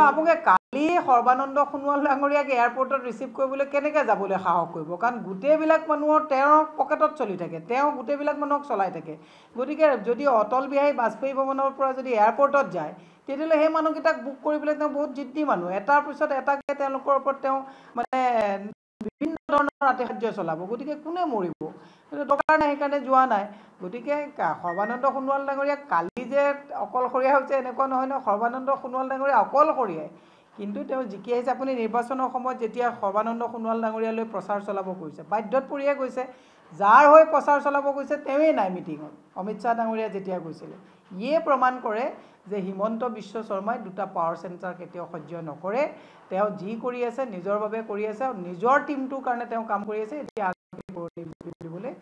আপোনালোকে কালি সৰ্বানন্দ সোণোৱাল ডাঙৰীয়াক এয়াৰপৰ্টত ৰিচিভ কৰিবলৈ কেনেকৈ যাবলৈ সাহস কৰিব কাৰণ গোটেইবিলাক মানুহৰ তেওঁৰ পকেটত চলি থাকে তেওঁ গোটেইবিলাক মানুহক চলাই থাকে গতিকে যদি অটল বিহাৰী বাজপেয়ী ভৱনৰ পৰা যদি এয়াৰপৰ্টত যায় তেতিয়াহ'লে সেই মানুহকেইটাক বুক কৰিবলৈ তেওঁ বহুত জিদ্দি মানুহ এটাৰ পিছত এটাকৈ তেওঁলোকৰ ওপৰত তেওঁ মানে বিভিন্ন ধৰণৰ আতিশয্য চলাব গতিকে কোনে মৰিব টকাৰ নাই সেইকাৰণে যোৱা নাই গতিকে সৰ্বানন্দ সোণোৱাল ডাঙৰীয়াক কালি যে অকলশৰীয়া হৈছে এনেকুৱা নহয় ন সৰ্বানন্দ সোণোৱাল ডাঙৰীয়া অকলশৰীয়াই কিন্তু তেওঁ জিকি আহিছে আপুনি নিৰ্বাচনৰ সময়ত যেতিয়া সৰ্বানন্দ সোণোৱাল ডাঙৰীয়ালৈ প্ৰচাৰ চলাব গৈছে বাধ্যত পৰিয়ে গৈছে যাৰ হৈ প্ৰচাৰ চলাব গৈছে তেওঁৱেই নাই মিটিঙত অমিত শ্বাহ ডাঙৰীয়া যেতিয়া গৈছিলে ইয়ে প্ৰমাণ কৰে যে হিমন্ত বিশ্ব শৰ্মাই দুটা পাৱাৰ চেণ্টাৰ কেতিয়াও সহ্য নকৰে তেওঁ যি কৰি আছে নিজৰ বাবে কৰি আছে আৰু নিজৰ টিমটোৰ কাৰণে তেওঁ কাম কৰি আছে এতিয়া দিবলৈ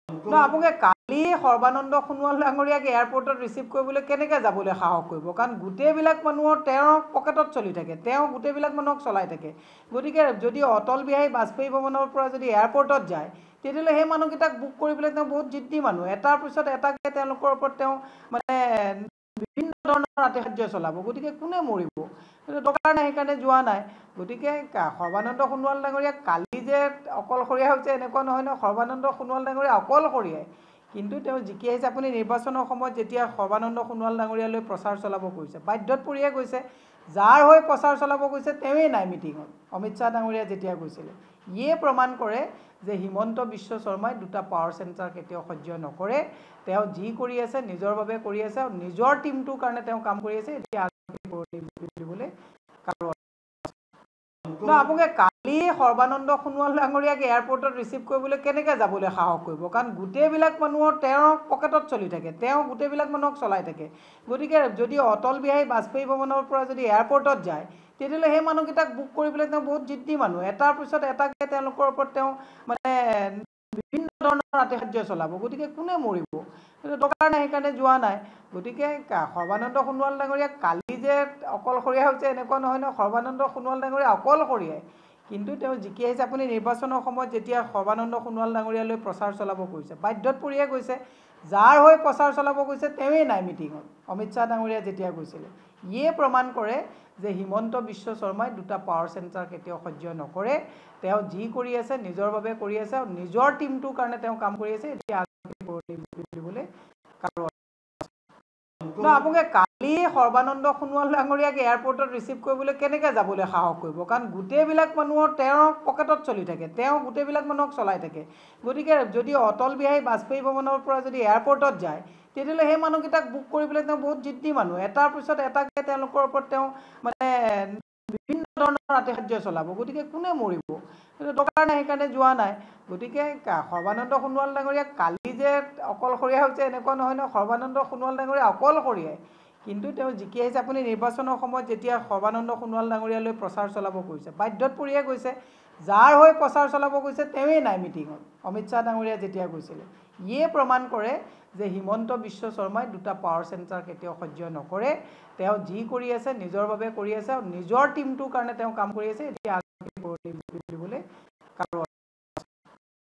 আপোনালোকে কালি সৰ্বানন্দ সোণোৱাল ডাঙৰীয়াক এয়াৰপৰ্টত ৰিচিভ কৰিবলৈ কেনেকৈ যাবলৈ সাহস কৰিব কাৰণ গোটেইবিলাক মানুহৰ তেওঁৰ পকেটত চলি থাকে তেওঁ গোটেইবিলাক মানুহক চলাই থাকে গতিকে যদি অটল বিহাৰী বাজপেয়ী ভৱনৰ পৰা যদি এয়াৰপৰ্টত যায় তেতিয়াহ'লে সেই মানুহকেইটাক বুক কৰিবলৈ তেওঁ বহুত জিদ্দি মানুহ এটাৰ পিছত এটাকৈ তেওঁলোকৰ ওপৰত তেওঁ মানে বিভিন্ন ধৰণৰ আতিশয্য চলাব গতিকে কোনে মৰিব টকাৰ নাই সেইকাৰণে যোৱা নাই গতিকে সৰ্বানন্দ সোণোৱাল ডাঙৰীয়াক কালি যে অকলশৰীয়া হৈছে এনেকুৱা নহয় ন সৰ্বানন্দ সোণোৱাল ডাঙৰীয়া অকলশৰীয়াই কিন্তু তেওঁ জিকি আহিছে আপুনি নিৰ্বাচনৰ সময়ত যেতিয়া সৰ্বানন্দ সোণোৱাল ডাঙৰীয়ালৈ প্ৰচাৰ চলাব গৈছে বাধ্যত পৰিয়ে গৈছে যাৰ হৈ প্ৰচাৰ চলাব গৈছে তেওঁৱেই নাই মিটিঙত অমিত শ্বাহ ডাঙৰীয়া যেতিয়া গৈছিলে ইয়ে প্ৰমাণ কৰে যে হিমন্ত বিশ্ব শৰ্মাই দুটা পাৱাৰ চেণ্টাৰ কেতিয়াও সহ্য নকৰে তেওঁ যি কৰি আছে নিজৰ বাবে কৰি আছে আৰু নিজৰ টিমটোৰ কাৰণে তেওঁ কাম কৰি আছে এতিয়া দিবলৈ আপোনালোকে কালি সৰ্বানন্দ সোণোৱাল ডাঙৰীয়াক এয়াৰপৰ্টত ৰিচিভ কৰিবলৈ কেনেকৈ যাবলৈ সাহস কৰিব কাৰণ গোটেইবিলাক মানুহৰ তেওঁৰ পকেটত চলি থাকে তেওঁ গোটেইবিলাক মানুহক চলাই থাকে গতিকে যদি অটল বিহাৰী বাজপেয়ী ভৱনৰ পৰা যদি এয়াৰপৰ্টত যায় তেতিয়াহ'লে সেই মানুহকেইটাক বুক কৰিবলৈ তেওঁ বহুত জিদ্দি মানুহ এটাৰ পিছত এটাকৈ তেওঁলোকৰ ওপৰত তেওঁ মানে বিভিন্ন ধৰণৰ আতিশয্য চলাব গতিকে কোনে মৰিব টকাৰ নাই সেইকাৰণে যোৱা নাই গতিকে সৰ্বানন্দ সোণোৱাল ডাঙৰীয়াক কালি যে অকলশৰীয়া হৈছে এনেকুৱা নহয় ন সৰ্বানন্দ সোণোৱাল ডাঙৰীয়া অকলশৰীয়াই কিন্তু তেওঁ জিকি আহিছে আপুনি নিৰ্বাচনৰ সময়ত যেতিয়া সৰ্বানন্দ সোণোৱাল ডাঙৰীয়ালৈ প্ৰচাৰ চলাব গৈছে বাধ্যত পৰিয়ে গৈছে যাৰ হৈ প্ৰচাৰ চলাব গৈছে তেওঁৱেই নাই মিটিঙত অমিত শ্বাহ ডাঙৰীয়া যেতিয়া গৈছিলে ইয়ে প্ৰমাণ কৰে যে হিমন্ত বিশ্ব শৰ্মাই দুটা পাৱাৰ চেণ্টাৰ কেতিয়াও সহ্য নকৰে তেওঁ যি কৰি আছে নিজৰ বাবে কৰি আছে আৰু নিজৰ টিমটোৰ কাৰণে তেওঁ কাম কৰি আছে এতিয়া দিবলৈ আপোনালোকে কালি সৰ্বানন্দ সোণোৱাল ডাঙৰীয়াক এয়াৰপৰ্টত ৰিচিভ কৰিবলৈ কেনেকৈ যাবলৈ সাহস কৰিব কাৰণ গোটেইবিলাক মানুহৰ তেওঁৰ পকেটত চলি থাকে তেওঁ গোটেইবিলাক মানুহক চলাই থাকে গতিকে যদি অটল বিহাৰী বাজপেয়ী ভৱনৰ পৰা যদি এয়াৰপৰ্টত যায় তেতিয়াহ'লে সেই মানুহকেইটাক বুক কৰিবলৈ তেওঁ বহুত জিদ্দি মানুহ এটাৰ পিছত এটাকৈ তেওঁলোকৰ ওপৰত তেওঁ মানে বিভিন্ন ধৰণৰ আতিশয্য চলাব গতিকে কোনে মৰিব টকাৰ নাই সেইকাৰণে যোৱা নাই গতিকে সৰ্বানন্দ সোণোৱাল ডাঙৰীয়াক কালি যে অকলশৰীয়া হৈছে এনেকুৱা নহয় ন সৰ্বানন্দ সোণোৱাল ডাঙৰীয়া অকলশৰীয়াই কিন্তু তেওঁ জিকি আহিছে আপুনি নিৰ্বাচনৰ সময়ত যেতিয়া সৰ্বানন্দ সোণোৱাল ডাঙৰীয়ালৈ প্ৰচাৰ চলাব গৈছে বাধ্যত পৰিয়ে গৈছে যাৰ হৈ প্ৰচাৰ চলাব গৈছে তেওঁৱেই নাই মিটিঙত অমিত শ্বাহ ডাঙৰীয়া যেতিয়া গৈছিলে ইয়ে প্ৰমাণ কৰে যে হিমন্ত বিশ্ব শৰ্মাই দুটা পাৱাৰ চেণ্টাৰ কেতিয়াও সহ্য নকৰে তেওঁ যি কৰি আছে নিজৰ বাবে কৰি আছে আৰু নিজৰ টিমটোৰ কাৰণে তেওঁ কাম কৰি আছে এতিয়া দিবলৈ